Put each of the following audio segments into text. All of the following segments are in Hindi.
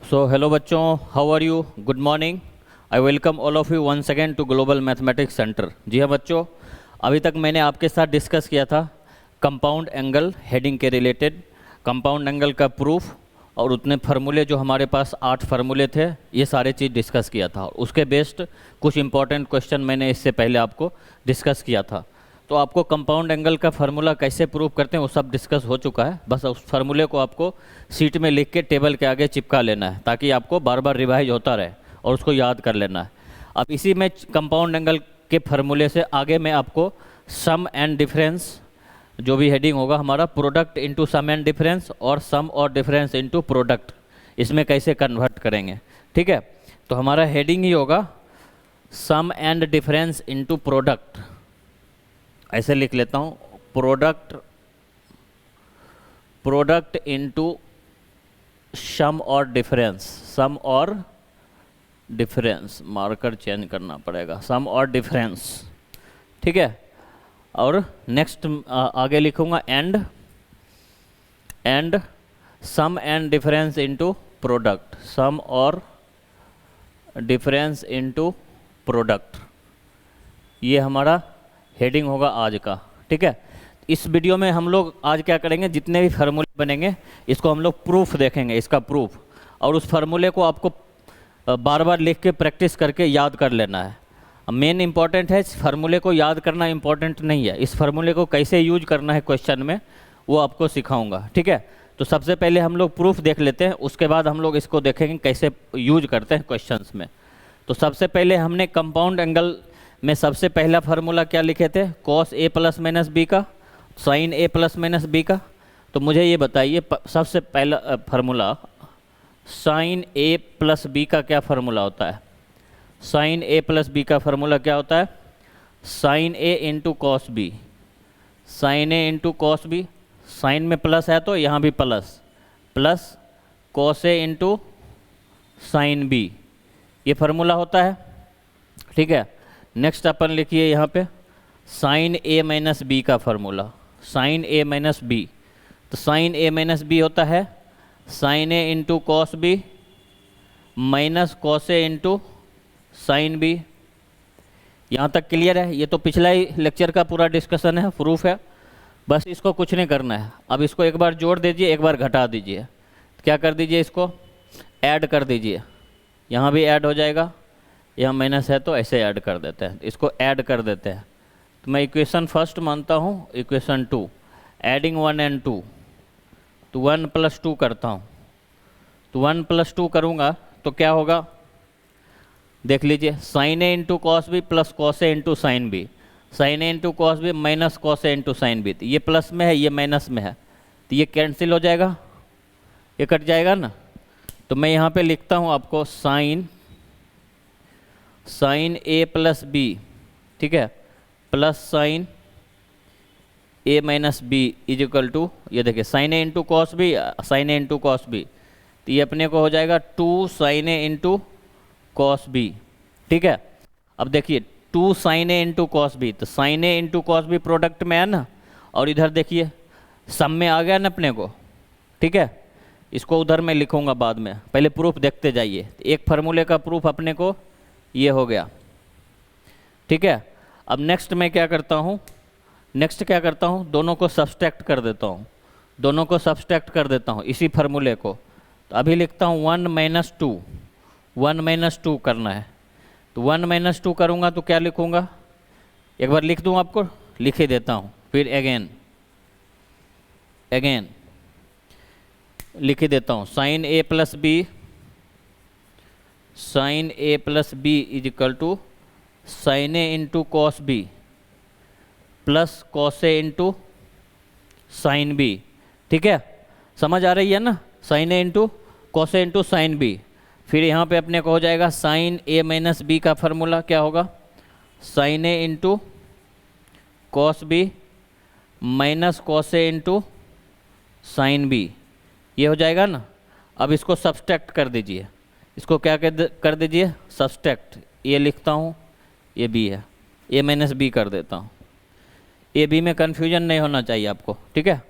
So hello बच्चों, how are you? Good morning. I welcome all of you once again to global mathematics centre. जी हाँ बच्चों, अभी तक मैंने आपके साथ डिस्कस किया था कंपाउंड एंगल हेडिंग के रिलेटेड, कंपाउंड एंगल का प्रूफ और उतने फार्मूले जो हमारे पास 8 फार्मूले थे, ये सारे चीज़ डिस्कस किया था। उसके बेस्ड कुछ इंपॉर्टेंट क्वेश्चन मैंने इससे पहले आपको डिस्कस किया था। तो आपको कंपाउंड एंगल का फार्मूला कैसे प्रूव करते हैं वो सब डिस्कस हो चुका है। बस उस फार्मूले को आपको शीट में लिख के टेबल के आगे चिपका लेना है, ताकि आपको बार बार रिवाइज होता रहे और उसको याद कर लेना है। अब इसी में कंपाउंड एंगल के फार्मूले से आगे मैं आपको सम एंड डिफरेंस, जो भी हेडिंग होगा हमारा, product into sum and difference और सम और डिफरेंस इनटू प्रोडक्ट, इसमें कैसे कन्वर्ट करेंगे। ठीक है, तो हमारा हेडिंग ही होगा सम एंड डिफरेंस इनटू प्रोडक्ट। ऐसे लिख लेता हूँ, प्रोडक्ट इनटू सम और डिफरेंस, सम और डिफरेंस, मार्कर चेंज करना पड़ेगा, सम और डिफरेंस। ठीक है, और नेक्स्ट आगे लिखूंगा and sum and difference into product, sum और डिफरेंस इनटू प्रोडक्ट। ये हमारा हेडिंग होगा आज का। ठीक है, इस वीडियो में हम लोग आज क्या करेंगे, जितने भी फार्मूले बनेंगे इसको हम लोग प्रूफ देखेंगे, इसका प्रूफ, और उस फार्मूले को आपको बार बार लिख के प्रैक्टिस करके याद कर लेना है। मेन इंपॉर्टेंट है, इस फार्मूले को याद करना इंपॉर्टेंट नहीं है, इस फार्मूले को कैसे यूज करना है क्वेश्चन में वो आपको सिखाऊंगा। ठीक है, तो सबसे पहले हम लोग प्रूफ देख लेते हैं, उसके बाद हम लोग इसको देखेंगे कैसे यूज करते हैं क्वेश्चंस में। तो सबसे पहले हमने कंपाउंड एंगल में सबसे पहला फार्मूला क्या लिखे थे, cos A plus minus B का, sign a plus minus B का। तो मुझे ये बताइए सबसे पहला formula sine a plus B का क्या फार्मूला होता है? साइन ए प्लस बी का फार्मूला क्या होता है? साइन ए इंटू कॉस बी, साइन ए इंटू कॉस बी, साइन में प्लस है तो यहाँ भी प्लस, प्लस कॉस ए इंटू साइन बी, ये फार्मूला होता है। ठीक है, नेक्स्ट अपन लिखिए यहाँ पे साइन ए माइनस बी का फार्मूला, साइन ए माइनस बी। तो साइन ए माइनस बी होता है साइन ए into cos B minus cos ए इंटू साइन बी। यहाँ तक क्लियर है? ये तो पिछला ही लेक्चर का पूरा डिस्कशन है, प्रूफ है। बस इसको कुछ नहीं करना है, अब इसको एक बार जोड़ दीजिए, एक बार घटा दीजिए। क्या कर दीजिए, इसको ऐड कर दीजिए, यहाँ भी ऐड हो जाएगा, यहाँ माइनस है तो ऐसे ऐड कर देते हैं, इसको ऐड कर देते हैं। तो मैं इक्वेशन फर्स्ट मानता हूँ, इक्वेशन 2, एडिंग 1 एंड 2, तो 1 + 2 करता हूँ। तो 1 + 2 करूँगा तो क्या होगा, देख लीजिए, साइन ए into cos B plus cos ए इंटू साइन बी, साइन ए into cos B minus cos ए इंटू साइन बी। तो ये प्लस में है, ये माइनस में है, तो ये कैंसिल हो जाएगा, ये कट जाएगा ना। तो मैं यहाँ पे लिखता हूँ आपको साइन ए प्लस बी, ठीक है, plus sine A minus B is equal to, ये देखिए साइन ए इंटू कॉस बी, साइन ए इंटू कॉस बी, तो ये अपने को हो जाएगा 2 साइन ए इंटू कॉस बी। ठीक है, अब देखिए 2 साइन ए इंटू कॉस बी, तो साइन ए इंटू कॉस बी प्रोडक्ट में है ना, और इधर देखिए सम में आ गया ना अपने को। ठीक है, इसको उधर मैं लिखूंगा बाद में, पहले प्रूफ देखते जाइए। एक फार्मूले का प्रूफ अपने को ये हो गया। ठीक है, अब नेक्स्ट मैं क्या करता हूँ, दोनों को सब्सट्रैक्ट कर देता हूँ, दोनों को सब्सट्रैक्ट कर देता हूँ इसी फार्मूले को। तो अभी लिखता हूँ 1 - 2, 1 - 2 करना है। तो 1 - 2 करूँगा तो क्या लिखूँगा, एक बार लिख दूँ, आपको लिख ही देता हूँ, फिर अगेन लिख ही देता हूँ, sine a plus B is equal to sine A into cos B plus cos A into sine B. ठीक है, समझ आ रही है ना, साइन ए इंटू कॉस ए इंटू साइन बी। फिर यहाँ पे अपने को हो जाएगा साइन ए माइनस बी का फार्मूला क्या होगा, साइन ए into cos B minus cos ए इंटू साइन बी, ये हो जाएगा ना। अब इसको सब्सट्रैक्ट कर दीजिए, इसको क्या कर दीजिए, सब्सट्रैक्ट। ये लिखता हूँ, ये बी है, ए माइनस बी कर देता हूँ। ए बी में कन्फ्यूजन नहीं होना चाहिए आपको। ठीक है,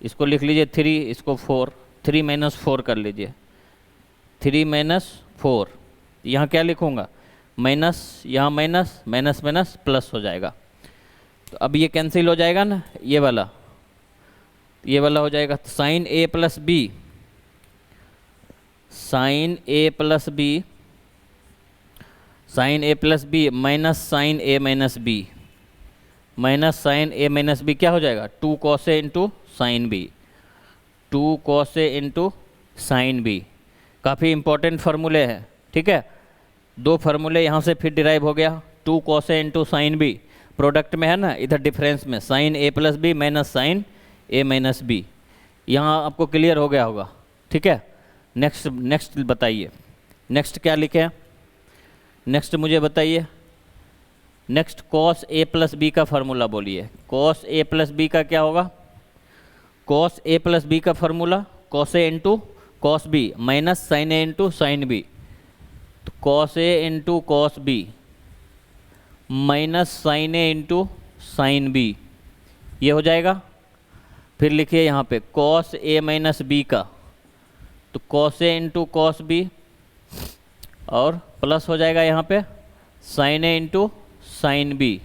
इसको लिख लीजिए 3, इसको 4, 3 - 4 कर लीजिए। 3 माइनस 4, यहाँ क्या लिखूँगा माइनस, यहाँ माइनस माइनस माइनस प्लस हो जाएगा। तो अब ये कैंसिल हो जाएगा ना, ये वाला हो जाएगा। Sine a plus B, sine a plus B, sine a plus B minus sine A minus B, minus sine A minus B क्या हो जाएगा 2 cos A into sine B, 2 cos A into sine B. काफ़ी इंपॉर्टेंट फार्मूले हैं, ठीक है। 2 फार्मूले यहाँ से फिर डिराइव हो गया, 2 cos A into sine B, product में है ना, इधर डिफरेंस में sign a plus B minus sine A minus B. यहाँ आपको क्लियर हो गया होगा, ठीक है। नेक्स्ट बताइए, नेक्स्ट क्या लिखे हैं, नेक्स्ट मुझे बताइए। नेक्स्ट कॉस ए प्लस बी का फार्मूला बोलिए। कॉस ए प्लस बी का क्या होगा, कॉस ए प्लस बी का फार्मूला कॉस ए into cos B minus sine ए इंटू साइन बी। तो कॉस ए into cos B minus sine ए इंटू साइन बी, ये हो जाएगा। फिर लिखिए यहाँ पे कॉस ए माइनस बी का, तो कॉस ए इंटू कॉस बी और प्लस हो जाएगा यहाँ पे sine A into sine B.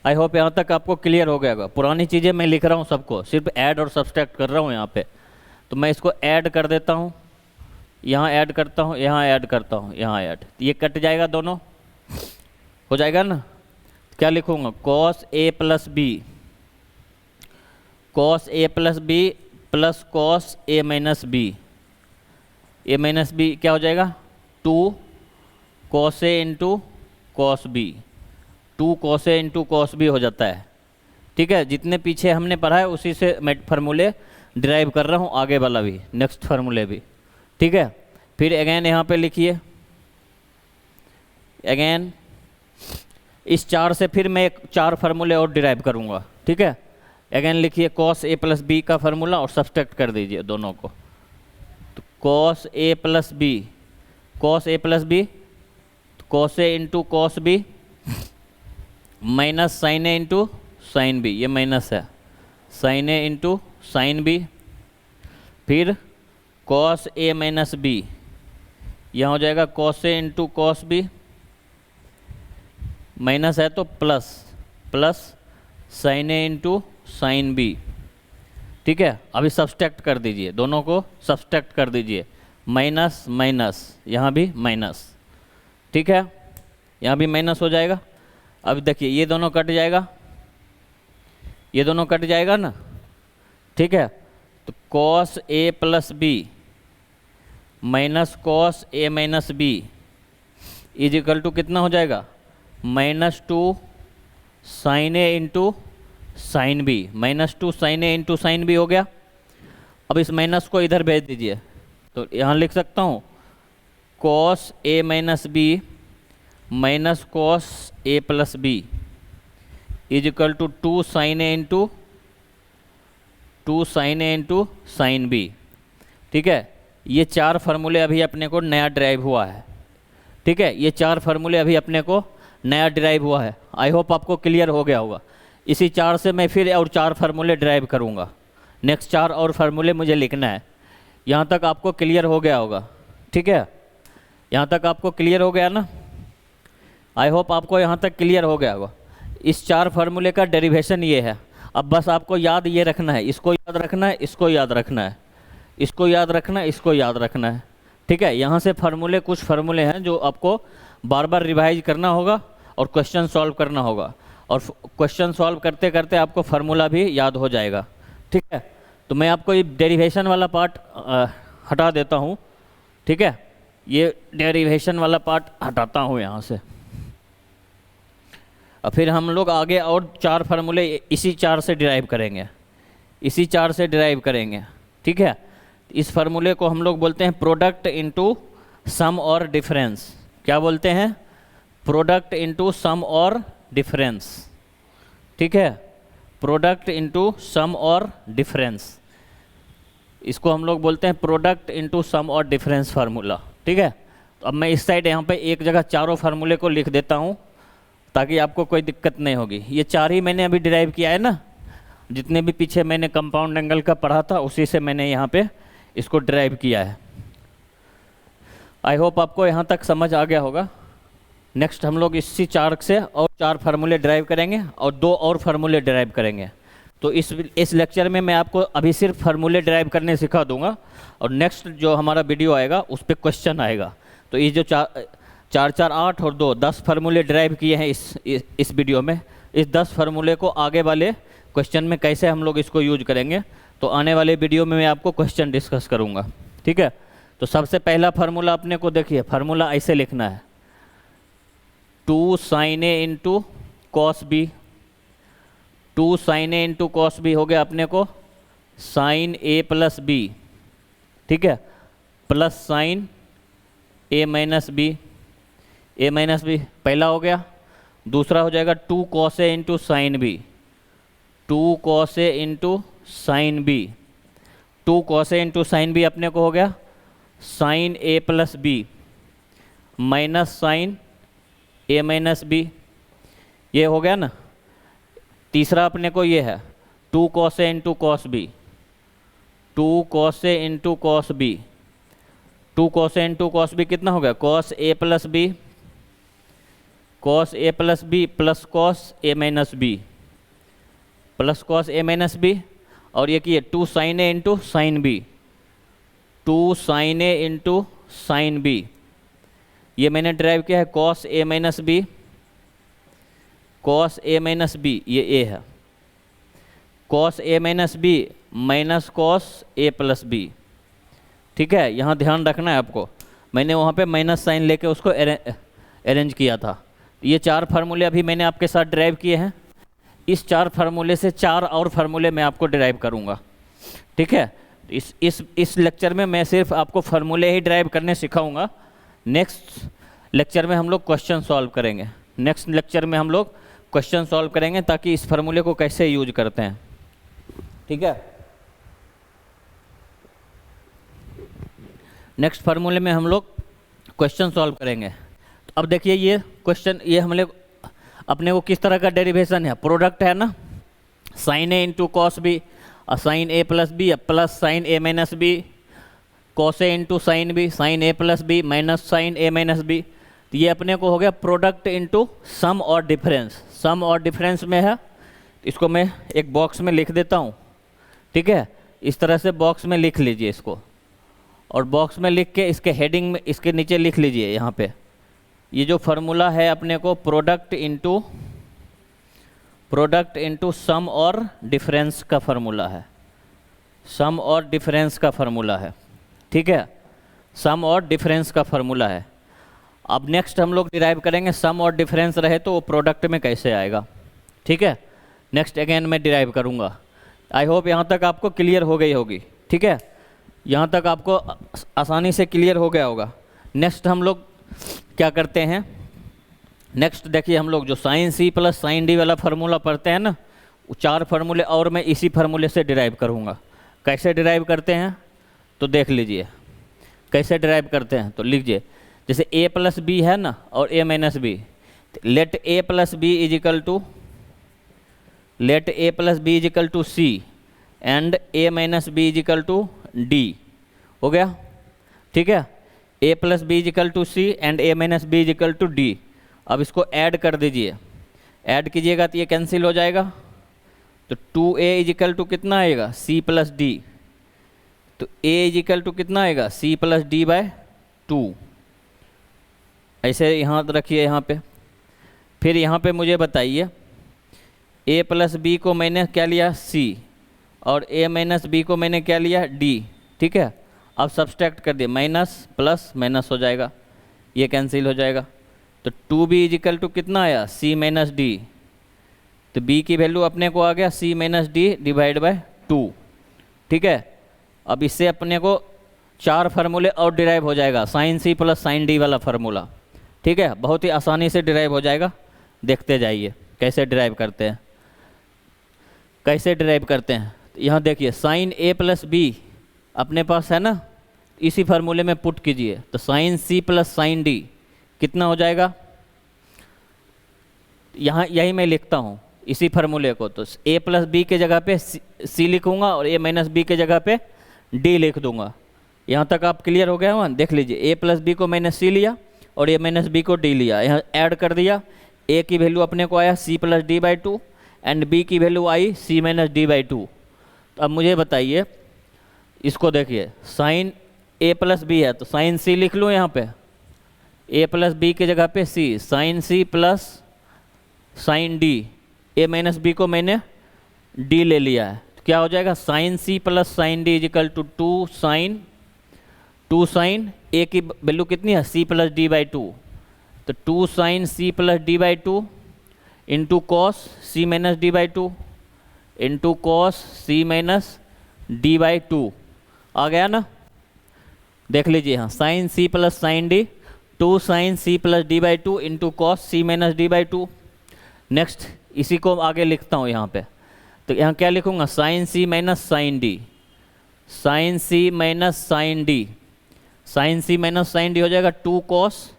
I hope यहाँ तक आपको क्लियर हो गया होगा। पुरानी चीज़ें मैं लिख रहा हूँ सबको, सिर्फ ऐड और सब्सट्रैक्ट कर रहा हूँ यहाँ पे। तो मैं इसको ऐड कर देता हूँ, यहाँ ऐड करता हूँ, यहाँ ऐड करता हूँ, यहाँ ऐड, ये कट जाएगा, दोनों हो जाएगा ना। क्या लिखूँगा cos A plus B, cos A plus B plus cos A minus B, A minus B क्या हो जाएगा 2 cos A into cos B, 2 cos A into cos B हो जाता है, ठीक है। जितने पीछे हमने पढ़ा है उसी से मैं फार्मूले डिराइव कर रहा हूँ, आगे वाला भी, नेक्स्ट फार्मूले भी, ठीक है। फिर अगेन यहाँ पे लिखिए, अगेन इस 4 से फिर मैं 4 फार्मूले और डिराइव करूँगा, ठीक है। अगेन लिखिए कॉस ए प्लस बी का फार्मूला और सब्सट्रैक्ट कर दीजिए दोनों को। तो कॉस ए प्लस बी, कॉस ए प्लस बी कॉस ए into cos B minus sine ए इंटू साइन बी, ये माइनस है, साइन ए इंटू साइन बी। फिर कॉस ए माइनस बी, यहाँ हो जाएगा कॉस ए इंटू कॉस बी, माइनस है तो प्लस, प्लस साइन ए इंटू साइन बी, ठीक है। अभी सब्सट्रैक्ट कर दीजिए, दोनों को सब्सट्रैक्ट कर दीजिए, माइनस माइनस, यहाँ भी माइनस, ठीक है, यहाँ भी माइनस हो जाएगा। अब देखिए ये दोनों कट जाएगा, ये दोनों कट जाएगा ना, ठीक है। तो cos A plus B minus cos A minus B is equal to कितना हो जाएगा -2 साइन ए इंटू साइन बी, -2 साइन ए इंटू साइन बी हो गया। अब इस माइनस को इधर भेज दीजिए, तो यहाँ लिख सकता हूँ cos A minus B minus cos A plus B is equal to 2 sine A into 2 sine A into sine B, ठीक है। ये 4 फार्मूले अभी अपने को नया ड्राइव हुआ है, ठीक है। ये 4 फार्मूले अभी अपने को नया ड्राइव हुआ है। आई होप आपको क्लियर हो गया होगा। इसी 4 से मैं फिर और 4 फार्मूले ड्राइव करूँगा, नेक्स्ट 4 और फार्मूले मुझे लिखना है। यहाँ तक आपको क्लियर हो गया होगा, ठीक है। यहाँ तक आपको क्लियर हो गया ना, आई होप आपको यहाँ तक क्लियर हो गया होगा। इस 4 फार्मूले का डेरिवेशन ये है। अब बस आपको याद ये रखना है, इसको याद रखना है, इसको याद रखना है, इसको याद रखना है, इसको याद रखना है, ठीक है। यहाँ से फार्मूले, कुछ फार्मूले हैं जो आपको बार बार रिवाइज करना होगा और क्वेश्चन सॉल्व करना होगा, और क्वेश्चन सॉल्व करते करते आपको फार्मूला भी याद हो जाएगा, ठीक है। तो मैं आपको ये डेरिवेशन वाला पार्ट हटा देता हूँ, ठीक है। ये डेरिवेशन वाला पार्ट हटाता हूँ यहाँ से। और फिर हम लोग आगे और 4 फार्मूले इसी 4 से डिराइव करेंगे, इसी 4 से डिराइव करेंगे, ठीक है। इस फार्मूले को हम लोग बोलते हैं प्रोडक्ट इनटू सम और डिफरेंस। क्या बोलते हैं? प्रोडक्ट इनटू सम और डिफरेंस, ठीक है। प्रोडक्ट इनटू सम और डिफरेंस, इसको हम लोग बोलते हैं प्रोडक्ट इनटू सम और डिफरेंस फार्मूला, ठीक है। तो अब मैं इस साइड यहाँ पे एक जगह चारों फार्मूले को लिख देता हूँ ताकि आपको कोई दिक्कत नहीं होगी। ये 4 ही मैंने अभी डिराइव किया है ना, जितने भी पीछे मैंने कंपाउंड एंगल का पढ़ा था उसी से मैंने यहाँ पे इसको डिराइव किया है। आई होप आपको यहाँ तक समझ आ गया होगा। नेक्स्ट हम लोग इसी चार्ट से और 4 फार्मूले ड्राइव करेंगे और 2 और फार्मूले ड्राइव करेंगे। तो इस लेक्चर में मैं आपको अभी सिर्फ फार्मूले ड्राइव करने सिखा दूंगा और नेक्स्ट जो हमारा वीडियो आएगा उस पर क्वेश्चन आएगा। तो ये जो 4 4 8 और 2 10 फार्मूले ड्राइव किए हैं इस वीडियो में, इस 10 फार्मूले को आगे वाले क्वेश्चन में कैसे हम लोग इसको यूज करेंगे, तो आने वाले वीडियो में मैं आपको क्वेश्चन डिस्कस करूँगा। ठीक है, तो सबसे पहला फार्मूला अपने को देखिए, फार्मूला ऐसे लिखना है 2 sin A into cos B. 2 sin A into cos B हो गया अपने को sin A प्लस बी, ठीक है, plus sin A minus B. A minus B पहला हो गया। दूसरा हो जाएगा 2 cos A into sine B. 2 cos A into sine B. 2 cos A into sine B अपने को हो गया sin A plus B minus sin A minus B. ये हो गया ना। तीसरा अपने को ये है 2 cos A into cos B. 2 cos A into cos B. 2 cos A into cos B कितना हो गया cos A plus B, cos A plus B plus cos A minus B, plus cos A minus B. और ये किए 2 sin A into sine B. 2 sin A into sine B. ये मैंने ड्राइव किया है cos A minus B, cos A minus B, ये A है, cos A minus B minus cos A plus B. ठीक है, यहाँ ध्यान रखना है आपको, मैंने वहाँ पे माइनस साइन लेके उसको अरेंज किया था। ये 4 फार्मूले अभी मैंने आपके साथ ड्राइव किए हैं। इस 4 फार्मूले से 4 और फार्मूले मैं आपको ड्राइव करूँगा। ठीक है, इस लेक्चर में मैं सिर्फ आपको फार्मूले ही ड्राइव करने सिखाऊंगा। नेक्स्ट लेक्चर में हम लोग क्वेश्चन सॉल्व करेंगे। नेक्स्ट लेक्चर में हम लोग क्वेश्चन सॉल्व करेंगे ताकि इस फार्मूले को कैसे यूज करते हैं। ठीक है, नेक्स्ट फार्मूले में हम लोग क्वेश्चन सॉल्व करेंगे। तो अब देखिए ये क्वेश्चन, ये हम लोग अपने को किस तरह का डेरिवेशन है, प्रोडक्ट है ना, sine A into cos B, sine a plus B plus sine A minus B, cos A into sine b, sine a plus B minus sine A minus b. तो ये अपने को हो गया प्रोडक्ट इंटू सम और डिफरेंस। सम और डिफरेंस में है, इसको मैं एक बॉक्स में लिख देता हूँ। ठीक है, इस तरह से बॉक्स में लिख लीजिए इसको, और बॉक्स में लिख के इसके हेडिंग में इसके नीचे लिख लीजिए यहाँ पे, ये जो फार्मूला है अपने को प्रोडक्ट इंटू सम और डिफरेंस का फार्मूला है। सम और डिफरेंस का फार्मूला है। ठीक है, सम और डिफरेंस का फार्मूला है। अब नेक्स्ट हम लोग डिराइव करेंगे सम और डिफरेंस रहे तो वो प्रोडक्ट में कैसे आएगा। ठीक है, नेक्स्ट अगेन मैं डिराइव करूँगा। आई होप यहाँ तक आपको क्लियर हो गई होगी। ठीक है, यहाँ तक आपको आसानी से क्लियर हो गया होगा। नेक्स्ट हम लोग क्या करते हैं, नेक्स्ट देखिए हम लोग जो sine C plus sine D वाला फार्मूला पढ़ते हैं ना, वो 4 फार्मूले और मैं इसी फार्मूले से डिराइव करूँगा। कैसे डिराइव करते हैं तो देख लीजिए कैसे डिराइव करते हैं। तो लीजिए, जैसे a प्लस बी है ना और a minus B, let a plus B is equal to C and a minus B is equal to D. हो गया। ठीक है, a plus B is equal to C and a minus B is equal to D. अब इसको ऐड कर दीजिए, ऐड कीजिएगा तो ये कैंसिल हो जाएगा। तो 2a इज इक्वल टू कितना आएगा c प्लस डी। तो a इज इक्वल टू कितना आएगा c प्लस डी बाय 2। ऐसे यहाँ रखिए यहाँ पे। फिर यहाँ पे मुझे बताइए a प्लस बी को मैंने क्या लिया c और a माइनस बी को मैंने क्या लिया d। ठीक है, अब सब्सट्रैक्ट कर दिए, माइनस प्लस माइनस हो जाएगा, ये कैंसिल हो जाएगा। तो 2b इज इक्वल टू कितना आया c माइनस डी। तो b की वैल्यू अपने को आ गया c minus D divide by 2। ठीक है, अब इससे अपने को 4 फार्मूले और डिराइव हो जाएगा, sine C plus sine D वाला फार्मूला। ठीक है, बहुत ही आसानी से डिराइव हो जाएगा। देखते जाइए कैसे डिराइव करते हैं, कैसे डिराइव करते हैं। यहाँ देखिए साइन ए प्लस बी अपने पास है ना, इसी फार्मूले में पुट कीजिए। तो sine C plus sine D कितना हो जाएगा, यहाँ यही मैं लिखता हूँ इसी फार्मूले को। तो a प्लस बी के जगह पे c लिखूँगा और a माइनस बी के जगह पे d लिख दूँगा। यहाँ तक आप क्लियर हो गया हुआ, देख लीजिए ए प्लस बी को मैंने सी लिया और ए माइनस बी को डी लिया, यहाँ ऐड कर दिया, ए की वैल्यू अपने को आया C plus D by two and B की वैल्यू आई C minus D by two. तो अब मुझे बताइए, इसको देखिए, साइन ए प्लस बी है तो साइन सी लिख लूँ यहाँ पे, ए प्लस बी की जगह पे C, sine C plus sine D, A minus B को मैंने डी ले लिया है, तो क्या हो जाएगा sine C plus sine D is equal to two sine A की वैल्यू कितनी है C plus D by two, तो two sine C plus D by two into cos C minus D by two into cos C minus D by two आ गया ना। देख लीजिए यहाँ sine C plus sine D, two sine C plus D by two into cos C minus D by to. Next इसी को आगे लिखता हूँ यहाँ पे, तो यहाँ क्या लिखूँगा sine C minus sine D, sine C minus sine D, sine C minus sine D हो जाएगा two cos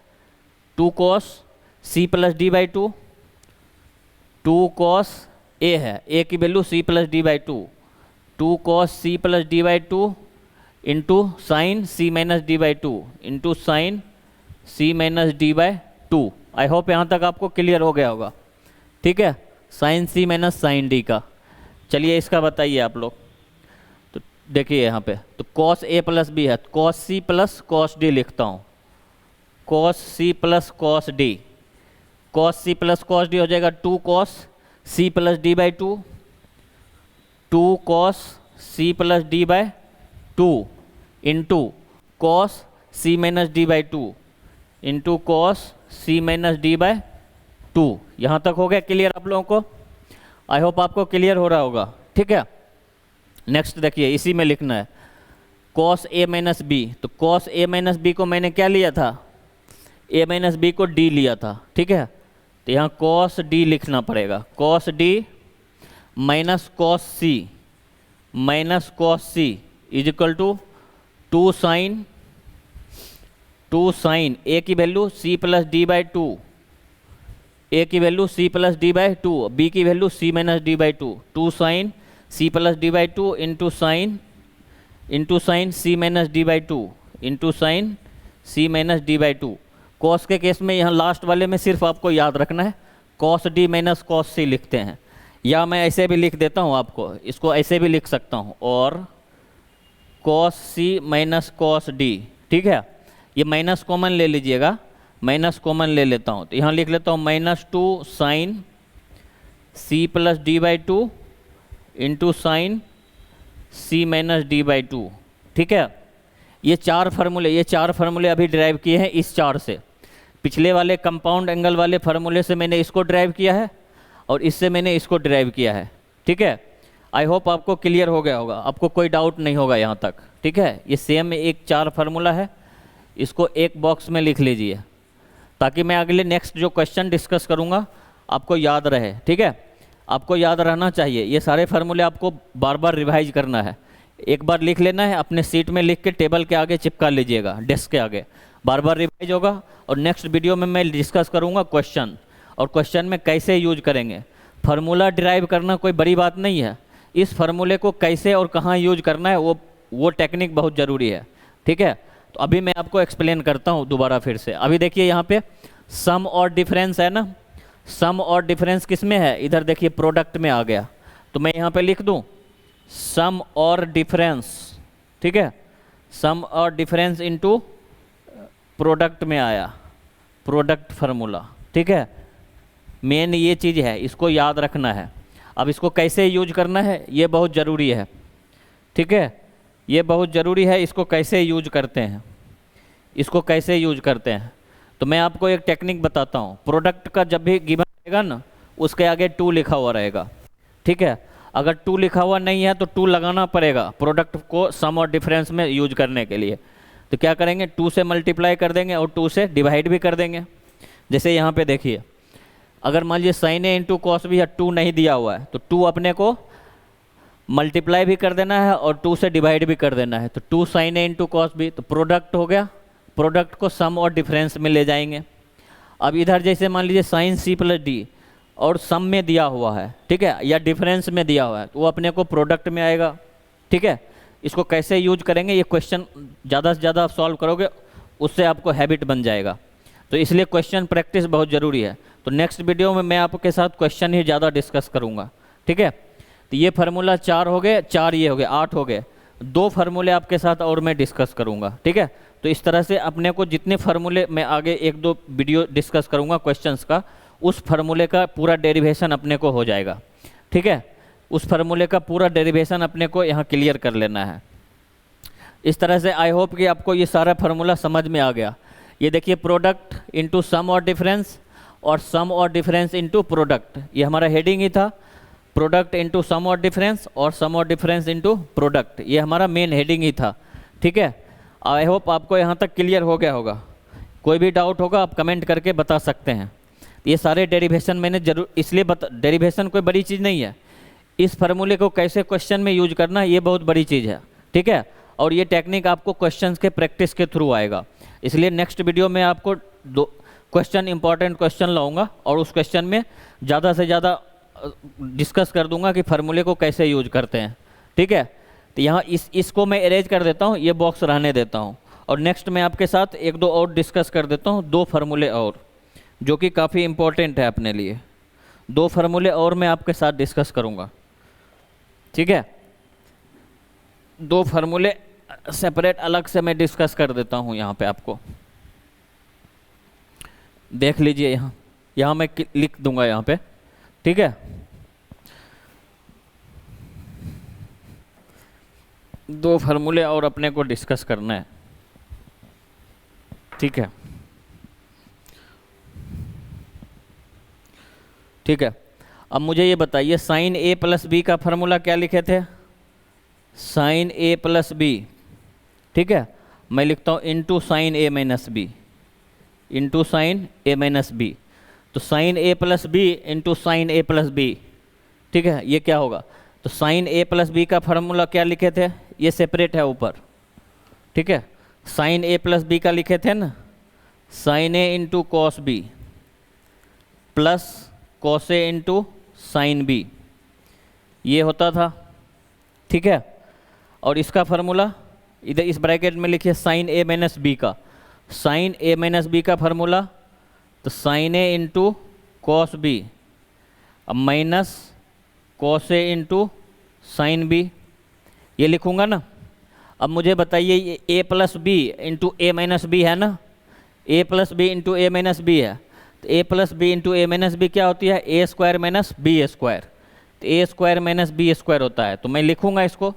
C plus D by two, two cos A है, ए की value C plus D by two, two cos C plus D by two into sine C minus D by two into sine C minus D by two. I hope यहाँ तक आपको क्लियर हो गया होगा, ठीक है, sign C minus sine D का। चलिए इसका बताइए आप लोग, तो देखिए यहाँ पे, तो कॉस ए प्लस बी है, cos C plus cos D लिखता हूँ, cos C plus cos D, cos C plus cos D हो जाएगा two cos C plus D by two, two cos C plus D by two into cos C minus D by two into cos C minus D by two. यहाँ तक हो गया क्लियर आप लोगों को? आई होप आपको क्लियर हो रहा होगा, ठीक है। नेक्स्ट देखिए, इसी में लिखना है कॉस ए माइनस बी, तो कॉस ए माइनस बी को मैंने क्या लिया था, ए माइनस बी को डी लिया था, ठीक है, तो यहाँ कॉस डी लिखना पड़ेगा, cos D minus cos C is equal to two sine A की value C plus D by two, A की value C plus D by two, B की value C minus D by two, two sine C plus D by two into sine C minus D by two into sine C minus D by two. Cos के केस में यहाँ लास्ट वाले में सिर्फ आपको याद रखना है कॉस डी माइनस कॉस सी लिखते हैं, या मैं ऐसे भी लिख देता हूँ आपको, इसको ऐसे भी लिख सकता हूँ, और cos C minus cos D, ठीक है। ये माइनस कॉमन ले लीजिएगा, माइनस कॉमन ले लेता हूँ, तो यहाँ लिख लेता हूँ minus two sine C plus D by two into sine C minus D by two, ठीक है। ये चार फार्मूले अभी ड्राइव किए हैं इस चार से, पिछले वाले कंपाउंड एंगल वाले फार्मूले से मैंने इसको ड्राइव किया है और इससे मैंने इसको ड्राइव किया है, ठीक है। आई होप आपको क्लियर हो गया होगा, आपको कोई डाउट नहीं होगा यहाँ तक, ठीक है। ये सेम एक चार फार्मूला है, इसको एक बॉक्स में लिख लीजिए ताकि मैं अगले नेक्स्ट जो क्वेश्चन डिस्कस करूँगा आपको याद रहे, ठीक है। आपको याद रहना चाहिए, ये सारे फार्मूले आपको बार बार रिवाइज करना है, एक बार लिख लेना है, अपने सीट में लिख के टेबल के आगे चिपका लीजिएगा, डेस्क के आगे, बार बार रिवाइज होगा। और नेक्स्ट वीडियो में मैं डिस्कस करूँगा क्वेश्चन, और क्वेश्चन में कैसे यूज करेंगे। फार्मूला ड्राइव करना कोई बड़ी बात नहीं है, इस फार्मूले को कैसे और कहाँ यूज करना है वो टेक्निक बहुत ज़रूरी है, ठीक है। तो अभी मैं आपको एक्सप्लेन करता हूँ दोबारा फिर से। अभी देखिए यहाँ पे सम और डिफरेंस है ना, सम और डिफरेंस किस में है, इधर देखिए प्रोडक्ट में आ गया, तो मैं यहाँ पे लिख दूँ सम और डिफरेंस, ठीक है, सम और डिफरेंस इनटू प्रोडक्ट में आया, प्रोडक्ट फार्मूला, ठीक है। मेन ये चीज़ है, इसको याद रखना है। अब इसको कैसे यूज करना है ये बहुत ज़रूरी है, ठीक है, ये बहुत ज़रूरी है। इसको कैसे यूज करते हैं, इसको कैसे यूज करते हैं, तो मैं आपको एक टेक्निक बताता हूँ। प्रोडक्ट का जब भी गिवन रहेगा ना, उसके आगे टू लिखा हुआ रहेगा, ठीक है। अगर टू लिखा हुआ नहीं है तो टू लगाना पड़ेगा प्रोडक्ट को सम और डिफरेंस में यूज करने के लिए। तो क्या करेंगे, टू से मल्टीप्लाई कर देंगे और टू से डिवाइड भी कर देंगे। जैसे यहाँ पे देखिए, अगर मान लीजिए साइन ए इंटू कॉस बी है, टू नहीं दिया हुआ है, तो टू अपने को मल्टीप्लाई भी कर देना है और टू से डिवाइड भी कर देना है, तो टू साइन ए इंटू कॉस बी, तो प्रोडक्ट हो गया। प्रोडक्ट को सम और डिफरेंस में ले जाएंगे। अब इधर जैसे मान लीजिए साइन सी प्लस डी और सम में दिया हुआ है, ठीक है, या डिफरेंस में दिया हुआ है, तो वो अपने को प्रोडक्ट में आएगा, ठीक है। इसको कैसे यूज करेंगे, ये क्वेश्चन ज़्यादा से ज़्यादा आप सॉल्व करोगे, उससे आपको हैबिट बन जाएगा। तो इसलिए क्वेश्चन प्रैक्टिस बहुत ज़रूरी है। तो नेक्स्ट वीडियो में मैं आपके साथ क्वेश्चन ही ज़्यादा डिस्कस करूँगा, ठीक है। तो ये फार्मूला 4 हो गए, 4 ये हो गए, 8 हो गए। 2 फार्मूले आपके साथ और मैं डिस्कस करूँगा, ठीक है। तो इस तरह से अपने को जितने फार्मूले मैं आगे 1-2 वीडियो डिस्कस करूँगा क्वेश्चंस का, उस फार्मूले का पूरा डेरिवेशन अपने को हो जाएगा, ठीक है। उस फार्मूले का पूरा डेरिवेशन अपने को यहाँ क्लियर कर लेना है। इस तरह से आई होप कि आपको ये सारा फार्मूला समझ में आ गया। ये देखिए, प्रोडक्ट इंटू सम और डिफरेंस, और सम और डिफरेंस इंटू प्रोडक्ट, ये हमारा हेडिंग ही था। प्रोडक्ट इंटू सम और डिफरेंस, और सम और डिफरेंस इंटू प्रोडक्ट, ये हमारा मेन हेडिंग ही था, ठीक है। आई होप आपको यहाँ तक क्लियर हो गया होगा। कोई भी डाउट होगा आप कमेंट करके बता सकते हैं। ये सारे डेरिवेशन मैंने जरूर इसलिए डेरिवेशन कोई बड़ी चीज़ नहीं है, इस फार्मूले को कैसे क्वेश्चन में यूज करना ये बहुत बड़ी चीज़ है, ठीक है। और ये टेक्निक आपको क्वेश्चंस के प्रैक्टिस के थ्रू आएगा। इसलिए नेक्स्ट वीडियो में आपको 2 क्वेश्चन, इंपॉर्टेंट क्वेश्चन लाऊंगा, और उस क्वेश्चन में ज़्यादा से ज़्यादा डिस्कस कर दूंगा कि फार्मूले को कैसे यूज करते हैं, ठीक है। तो यहाँ इसको मैं अरेंज कर देता हूँ, ये बॉक्स रहने देता हूँ, और नेक्स्ट मैं आपके साथ 1-2 और डिस्कस कर देता हूँ, 2 फार्मूले और, जो कि काफ़ी इंपॉर्टेंट है अपने लिए। 2 फार्मूले और मैं आपके साथ डिस्कस करूँगा, ठीक है। 2 फार्मूले सेपरेट अलग से मैं डिस्कस कर देता हूँ यहाँ पे, आपको देख लीजिए। यहाँ मैं लिख दूंगा यहाँ पे, ठीक है। 2 फार्मूले और अपने को डिस्कस करना है, ठीक है, ठीक है। अब मुझे ये बताइए, साइन ए प्लस बी का फार्मूला क्या लिखे थे? साइन ए प्लस बी, ठीक है। मैं लिखता हूँ इंटू साइन ए माइनस बी, इंटू साइन ए माइनस बी। तो sine a plus B into sine a plus B, ठीक है, ये क्या होगा? तो साइन ए प्लस बी का फार्मूला क्या लिखे थे? ये सेपरेट है ऊपर, ठीक है। साइन ए प्लस बी का लिखे थे ना, साइन ए into cos B plus cos ए इंटू साइन बी, ये होता था, ठीक है। और इसका फार्मूला इधर इस ब्रैकेट में लिखिए, साइन ए माइनस बी का, साइन ए माइनस बी का फार्मूला, तो साइन ए इंटू कॉस बी, अब माइनस कॉस ए इंटू साइन बी, ये लिखूंगा ना। अब मुझे बताइए, ये ए plus B into A minus B है ना, ए plus B into A minus B है। तो ए plus B into A minus B क्या होती है? ए स्क्वायर माइनस बी स्क्वायर। तो ए स्क्वायर माइनस बी स्क्वायर होता है। तो मैं लिखूंगा इसको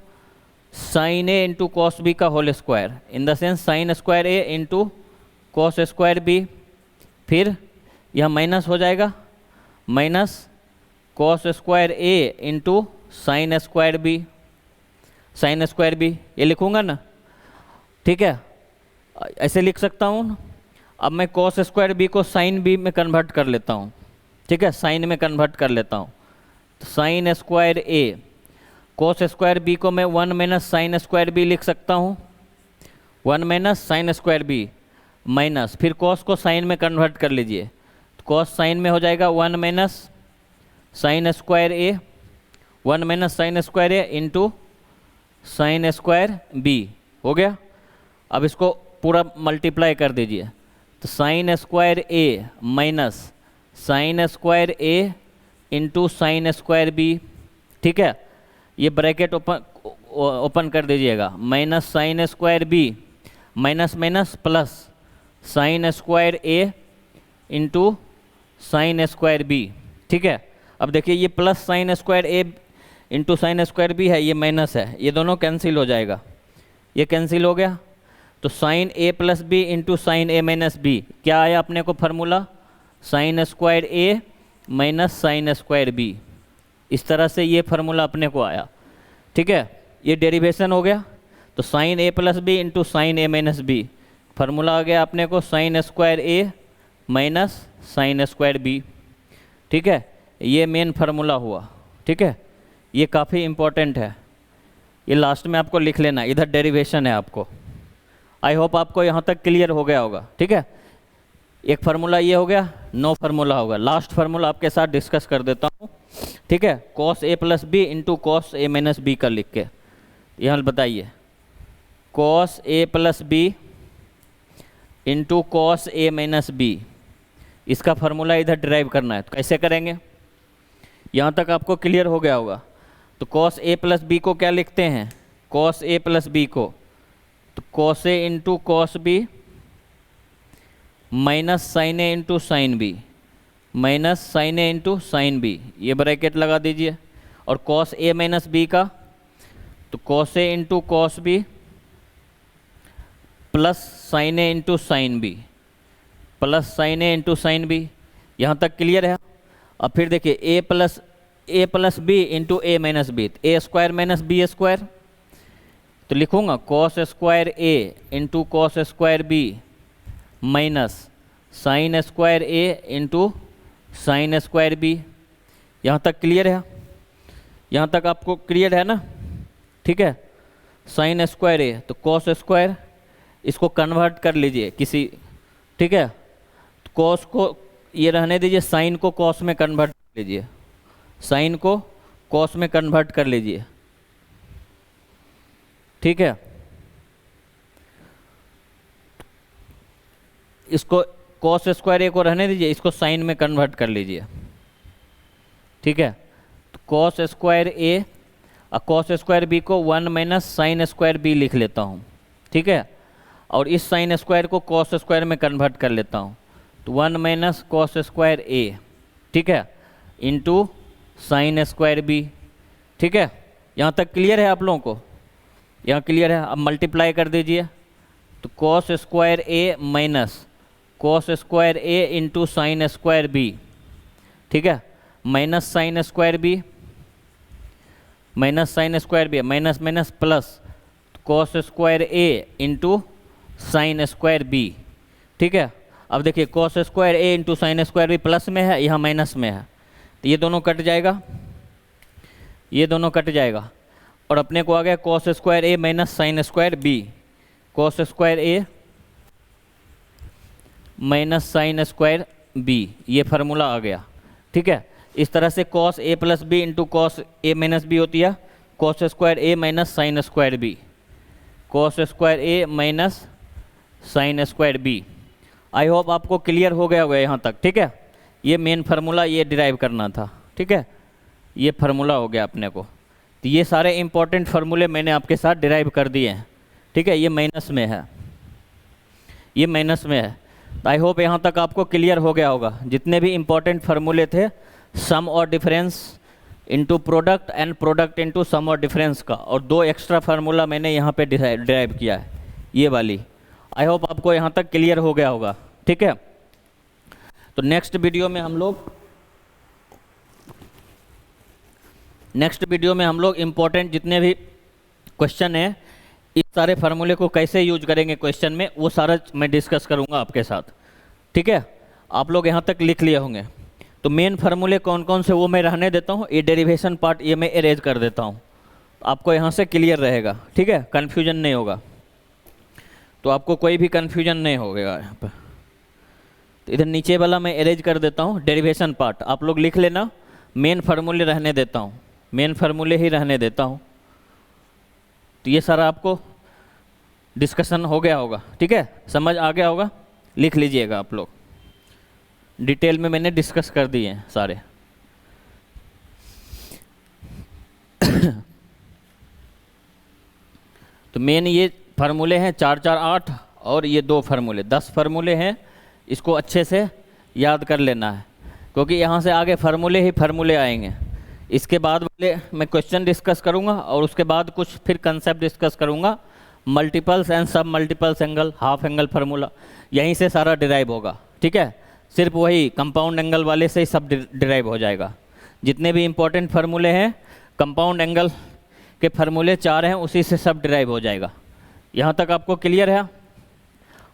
साइन ए इंटू कॉस बी का whole square, in the sense sine square A into cos square B. फिर यह माइनस हो जाएगा, minus cos square A into sine square B, sine square B, ये लिखूंगा ना, ठीक है। ऐसे लिख सकता हूँ। अब मैं कॉस स्क्वायर बी को साइन बी में कन्वर्ट कर लेता हूँ, ठीक है, साइन में कन्वर्ट कर लेता हूँ। तो साइन स्क्वायर ए, कॉस स्क्वायर बी को मैं 1 माइनस साइन स्क्वायर बी लिख सकता हूँ, 1 minus sine square B, minus फिर कॉस को साइन में कन्वर्ट कर लीजिए। तो कॉस साइन में हो जाएगा 1 minus sine square A, 1 minus sine square A into sine square B, हो गया। अब इसको पूरा मल्टीप्लाई कर दीजिए। तो sine square A minus sine square A into sine square B, ठीक है। ये ब्रैकेट ओपन कर दीजिएगा, minus sine square B, minus minus plus sign square A into sine square B, ठीक है। अब देखिए, ये plus sign square A into sine square B है, ये माइनस है, ये दोनों कैंसिल हो जाएगा, ये कैंसिल हो गया। तो sine a plus B into sine A minus B, क्या आया अपने को formula? Sign square A minus sine square B. इस तरह से ये फार्मूला अपने को आया, ठीक है। ये डेरिवेशन हो गया। तो sine a plus B into sine A minus B, formula आ गया अपने को sign square A minus sine square B, ठीक है। ये मेन फार्मूला हुआ, ठीक है। ये काफ़ी इम्पोर्टेंट है, ये लास्ट में आपको लिख लेना, इधर डेरिवेशन है आपको। आई होप आपको यहाँ तक क्लियर हो गया होगा, ठीक है। एक फार्मूला ये हो गया, 9 फार्मूला होगा। लास्ट फार्मूला आपके साथ डिस्कस कर देता हूँ, ठीक है। Cos A plus B into cos A minus B का लिख के, यहाँ बताइए, cos A plus B into cos A minus B, इसका फार्मूला इधर डिराइव करना है। तो कैसे करेंगे, यहाँ तक आपको क्लियर हो गया होगा। तो कॉस ए प्लस बी को क्या लिखते हैं, कॉस ए प्लस बी को, तो कॉस ए into cos B minus sine ए into sine B, minus sine ए इंटू साइन बी, ये ब्रैकेट लगा दीजिए। और कॉस ए माइनस बी का, तो कॉस ए into cos B plus sine ए into sine B, plus sine ए इंटू साइन बी। यहाँ तक क्लियर है। अब फिर देखिए A plus B into A minus B, A square minus B square, तो लिखूँगा cos square A into cos square B minus sine square A into sine square B. यहाँ तक क्लियर है, यहाँ तक आपको क्लियर है ना, ठीक है। साइन स्क्वायर ए तो कॉस स्क्वायर, इसको कन्वर्ट कर लीजिए किसी, ठीक है। तो कॉस को ये रहने दीजिए, साइन को कॉस में कन्वर्ट कर लीजिए, साइन को कॉस में कन्वर्ट कर लीजिए, ठीक है। इसको कॉस स्क्वायर ए को रहने दीजिए, इसको साइन में कन्वर्ट कर लीजिए, ठीक है। तो कॉस स्क्वायर ए और कॉस स्क्वायर बी को 1 माइनस साइन स्क्वायर बी लिख लेता हूँ, ठीक है। और इस साइन स्क्वायर को कॉस स्क्वायर में कन्वर्ट कर लेता हूँ, तो 1 माइनस कॉस स्क्वायर ए, ठीक है, इंटू साइन स्क्वायर बी, ठीक है। यहाँ तक क्लियर है आप लोगों को, यहाँ क्लियर है। अब मल्टीप्लाई कर दीजिए, तो cos square A minus cos square A into sine square B, ठीक है, minus sine square B, minus sine square B, minus minus plus cos square A into sine square B, ठीक है। अब देखिए cos square A into sine square B plus में है, यहाँ माइनस में है, तो ये दोनों कट जाएगा, ये दोनों कट जाएगा। और अपने को आ गया cos square A minus sine square B, cos square A minus sine square B, ये फार्मूला आ गया, ठीक है। इस तरह से cos A plus B into cos A minus B होती है cos square A minus sine square B, cos square A minus sine square B. I hope आपको क्लियर हो गया होगा यहाँ तक, ठीक है। ये मेन फार्मूला ये डिराइव करना था, ठीक है, ये फार्मूला हो गया अपने को। तो ये सारे इंपॉर्टेंट फार्मूले मैंने आपके साथ डिराइव कर दिए हैं, ठीक है। ये माइनस में है, ये माइनस में है। तो आई होप यहाँ तक आपको क्लियर हो गया होगा। जितने भी इंपॉर्टेंट फार्मूले थे, सम और difference into product and product into sum और डिफरेंस का, और 2 एक्स्ट्रा फार्मूला मैंने यहाँ पे डिराइव किया है, ये वाली। आई होप आपको यहाँ तक क्लियर हो गया होगा, ठीक है। तो नेक्स्ट वीडियो में हम लोग इंपॉर्टेंट जितने भी क्वेश्चन हैं, इस सारे फार्मूले को कैसे यूज करेंगे क्वेश्चन में, वो सारा मैं डिस्कस करूँगा आपके साथ, ठीक है। आप लोग यहाँ तक लिख लिए होंगे। तो मेन फार्मूले कौन कौन से वो मैं रहने देता हूँ, ये डेरिवेशन पार्ट ये मैं एरेज कर देता हूँ, आपको यहाँ से क्लियर रहेगा, ठीक है, कन्फ्यूजन नहीं होगा। तो आपको कोई भी कन्फ्यूजन नहीं होगा यहाँ पर। तो इधर नीचे वाला मैं एरेज कर देता हूँ, डेरिवेशन पार्ट आप लोग लिख लेना, मेन फार्मूले रहने देता हूँ, मेन फार्मूले ही रहने देता हूँ। तो ये सारा आपको डिस्कशन हो गया होगा, ठीक है, समझ आ गया होगा, लिख लीजिएगा आप लोग। डिटेल में मैंने डिस्कस कर दिए हैं सारे। तो मेन ये फार्मूले हैं 4 4 8 और ये 2 फार्मूले, 10 फार्मूले हैं। इसको अच्छे से याद कर लेना है, क्योंकि यहाँ से आगे फार्मूले ही फार्मूले आएंगे। इसके बाद वाले मैं क्वेश्चन डिस्कस करूँगा, और उसके बाद कुछ फिर कंसेप्ट डिस्कस करूँगा, मल्टीपल्स एंड सब multiples angle, half angle formula, यहीं से सारा डिराइव होगा, ठीक है। सिर्फ वही कंपाउंड एंगल वाले से ही सब डिराइव हो जाएगा। जितने भी इंपॉर्टेंट फार्मूले हैं, कंपाउंड एंगल के फार्मूले 4 हैं, उसी से सब डिराइव हो जाएगा। यहाँ तक आपको क्लियर है?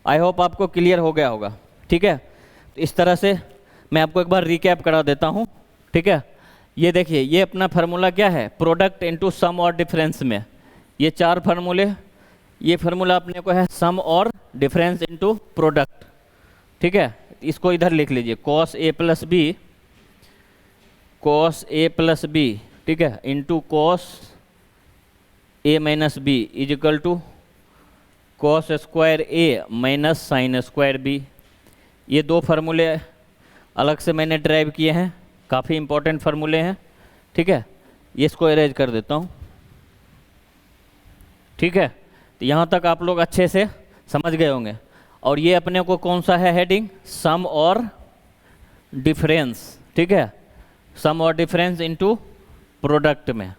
आई होप आपको क्लियर हो गया होगा, ठीक है। तो इस तरह से मैं आपको एक बार रिकैप करा देता हूँ, ठीक है। ये देखिए, ये अपना फार्मूला क्या है, प्रोडक्ट इनटू सम और डिफरेंस में ये 4 फार्मूले, ये फार्मूला अपने को है सम और डिफरेंस इनटू प्रोडक्ट, ठीक है। इसको इधर लिख लीजिए, कॉस ए प्लस बी, ठीक है, into cos A minus B is equal to cos square A minus sine square B. ये दो फार्मूले अलग से मैंने ड्राइव किए हैं, काफ़ी इंपॉर्टेंट फार्मूले हैं, ठीक है। ये इसको अरेंज कर देता हूँ, ठीक है। तो यहाँ तक आप लोग अच्छे से समझ गए होंगे। और ये अपने को कौन सा है हेडिंग, सम और डिफरेंस, ठीक है, सम और डिफरेंस इनटू प्रोडक्ट में,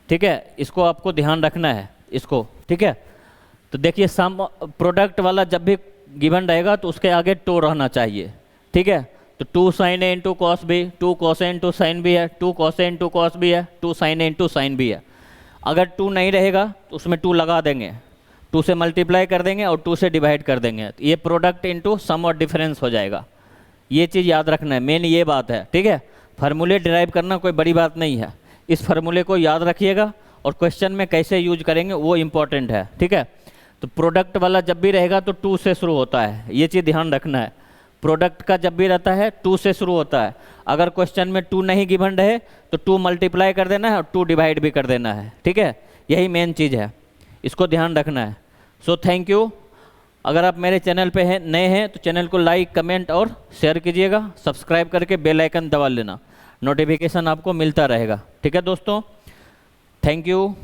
ठीक है। इसको आपको ध्यान रखना है इसको, ठीक है। तो देखिए सम प्रोडक्ट वाला जब भी गिवन रहेगा तो उसके आगे टू रहना चाहिए, ठीक है। तो टू साइन ए into cos B, two cos ए इंटू साइन बी है, टू कॉस ए इंटू कॉस बी है, टू साइन ए इंटू साइन बी है। अगर टू नहीं रहेगा तो उसमें टू लगा देंगे, टू से मल्टीप्लाई कर देंगे और टू से डिवाइड कर देंगे, तो ये प्रोडक्ट इंटू सम और डिफरेंस हो जाएगा। ये चीज़ याद रखना है, मेन ये बात है, ठीक है। फार्मूले डिराइव करना कोई बड़ी बात नहीं है, इस फार्मूले को याद रखिएगा और क्वेश्चन में कैसे यूज करेंगे वो इम्पोर्टेंट है, ठीक है। तो प्रोडक्ट वाला जब भी रहेगा तो टू से शुरू होता है, ये चीज़ ध्यान रखना है। प्रोडक्ट का जब भी रहता है टू से शुरू होता है। अगर क्वेश्चन में टू नहीं गिवन रहे तो टू मल्टीप्लाई कर देना है और टू डिवाइड भी कर देना है, ठीक है। यही मेन चीज़ है, इसको ध्यान रखना है। So thank you. अगर आप मेरे चैनल पे हैं नए हैं तो चैनल को लाइक कमेंट और शेयर कीजिएगा, सब्सक्राइब करके बेल आइकन दबा लेना, नोटिफिकेशन आपको मिलता रहेगा, ठीक है दोस्तों। Thank you.